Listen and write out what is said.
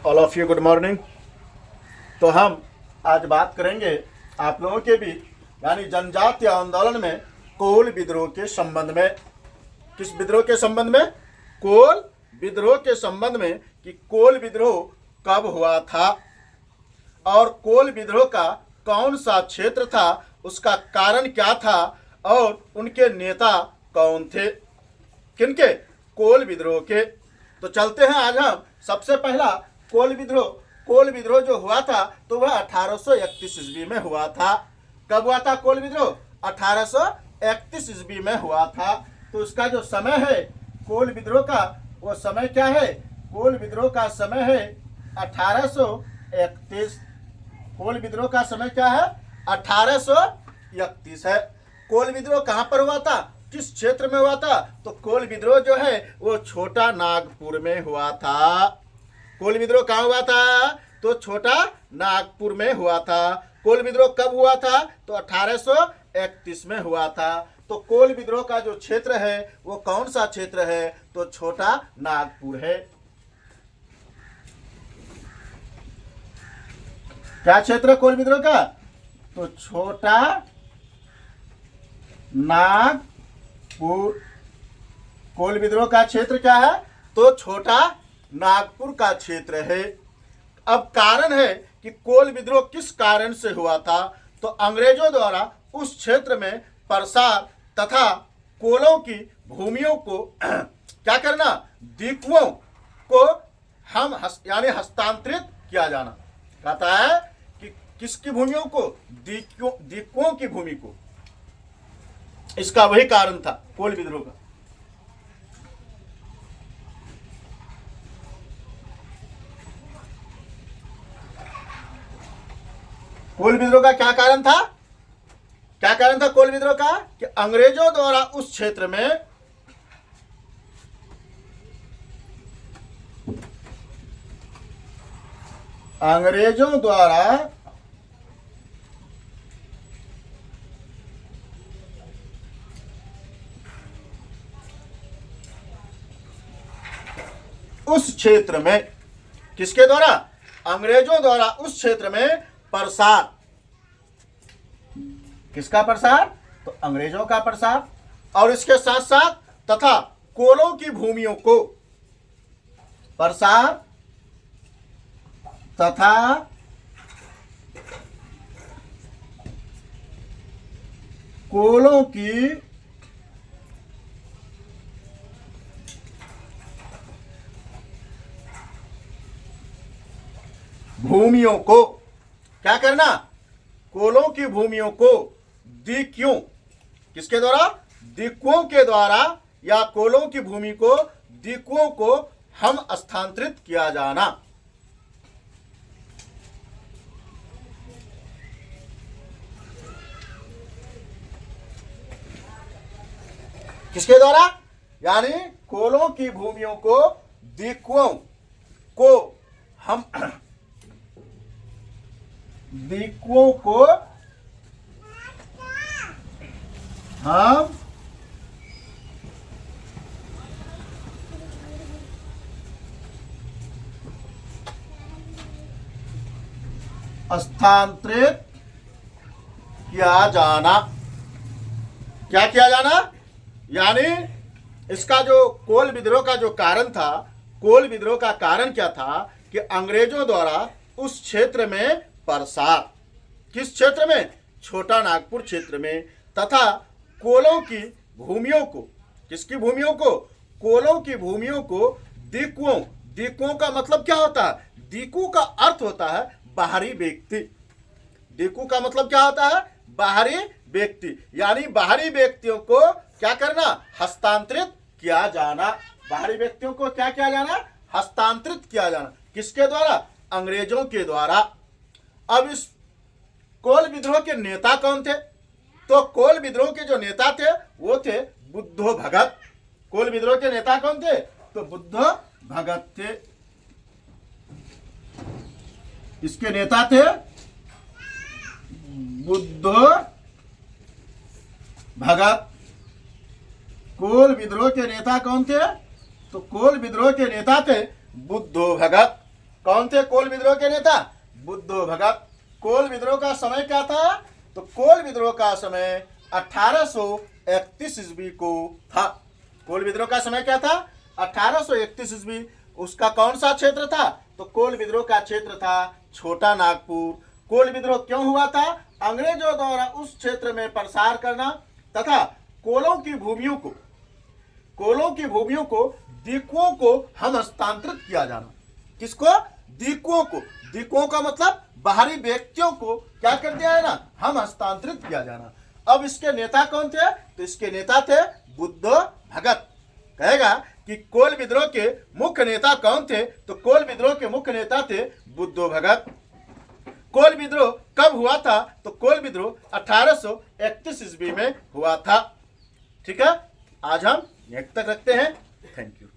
All of you good morning. तो हम आज बात करेंगे आप लोगों के भी यानी जनजातीय आंदोलन में कोल विद्रोह के संबंध में। किस विद्रोह के संबंध में? कोल विद्रोह के संबंध में कि कोल विद्रोह कब हुआ था और कोल विद्रोह का कौन सा क्षेत्र था, उसका कारण क्या था और उनके नेता कौन थे, किनके? कोल विद्रोह के। तो चलते हैं आज हम सबसे पहला कोल विद्रोह जो हुआ था तो वह 1831 ईस्वी में हुआ था। कब हुआ था कोल विद्रोह? 1831 ईस्वी में हुआ था। तो उसका जो समय है कोल विद्रोह का, वो समय क्या है? कोल विद्रोह का समय है 1831। कोल विद्रोह का समय क्या है? 1831 है। कोल विद्रोह कहाँ पर हुआ था, किस क्षेत्र में हुआ था? तो कोल विद्रोह जो है वो छोटा नागपुर में हुआ था। कोल विद्रोह कहाँ हुआ था? तो छोटा नागपुर में हुआ था। कोल विद्रोह कब हुआ था? तो 1831 में हुआ था। तो कोल विद्रोह का जो क्षेत्र है वो कौन सा क्षेत्र है? तो छोटा नागपुर है। क्या क्षेत्र है कोल विद्रोह का? तो छोटा नागपुर। कोल विद्रोह का क्षेत्र क्या है? तो छोटा नागपुर का क्षेत्र है। अब कारण है कि कोल विद्रोह किस कारण से हुआ था? तो अंग्रेजों द्वारा उस क्षेत्र में प्रसार तथा कोलों की भूमियों को क्या करना, दीकुओं को यानी हस्तांतरित किया जाना। कहता है कि किसकी भूमियों को? दीकुओं की भूमि को। इसका वही कारण था कोल विद्रोह का। कोल विद्रोह का क्या कारण था? क्या कारण था कोल विद्रोह का? कि अंग्रेजों द्वारा उस क्षेत्र में उस क्षेत्र में किसके द्वारा? अंग्रेजों द्वारा उस क्षेत्र में प्रसार। किसका प्रसार? तो अंग्रेजों का प्रसार। और इसके साथ साथ तथा कोलों की भूमियों को प्रसार तथा कोलों की भूमियों को क्या करना? कोलों की भूमियों को दीकुओं, किसके द्वारा? दीकुओं के द्वारा, या कोलों की भूमि को दीकुओं को हम स्थानांतरित किया जाना। किसके द्वारा? यानी कोलों की भूमियों को दीकुओं को हम दीकुओं को हम स्थानांतरित किया जाना। क्या किया जाना? यानी इसका जो कोल विद्रोह का जो कारण था, कोल विद्रोह का कारण क्या था? कि अंग्रेजों द्वारा उस क्षेत्र में प्रसार, किस क्षेत्र में? छोटा नागपुर क्षेत्र में, तथा कोलों की भूमियों को, किसकी भूमियों को? कोलों की भूमियों को दीकुओं। दीकुओं का मतलब क्या होता है? दीकू का अर्थ होता है बाहरी व्यक्ति। दीकू का मतलब क्या होता है? बाहरी व्यक्ति। यानी बाहरी व्यक्तियों को क्या करना? हस्तांतरित किया जाना। बाहरी व्यक्तियों को क्या किया जाना? हस्तांतरित किया जाना। किसके द्वारा? अंग्रेजों के द्वारा। अब इस कोल विद्रोह के नेता कौन थे? तो कोल विद्रोह के जो नेता थे वो थे बुद्धो भगत। कोल विद्रोह के नेता कौन थे? तो बुद्धो भगत थे। इसके नेता थे बुद्धो भगत। कोल विद्रोह के नेता कौन थे? तो कोल विद्रोह के नेता थे बुद्धो भगत। कौन थे कोल विद्रोह के नेता? बुद्धो भगत। कोल विद्रोह का समय क्या था? तो कोल विद्रोह का समय 1831 ईस्वी को था। कोल विद्रोह का समय क्या था? 1831 ईस्वी। उसका कौन सा क्षेत्र था? तो कोल विद्रोह का क्षेत्र था छोटा नागपुर। कोल विद्रोह क्यों हुआ था? अंग्रेजों द्वारा उस क्षेत्र में प्रसार करना तथा कोलों की भूमियों को दीकुओं को हम हस्तांतरित किया जाना। किसको? दीकुओं को। दीकुओं का मतलब बाहरी व्यक्तियों को क्या कर दिया है ना, हम हस्तांतरित किया जाना। अब इसके नेता कौन थे? तो इसके नेता थे बुद्धो भगत। कहेगा कि कोल विद्रोह के मुख्य नेता कौन थे? तो कोल विद्रोह के मुख्य नेता थे बुद्धो भगत। कोल विद्रोह कब हुआ था? तो कोल विद्रोह 1831 ईस्वी में हुआ था। ठीक है, आज हम यहीं तक रखते हैं। Thank you.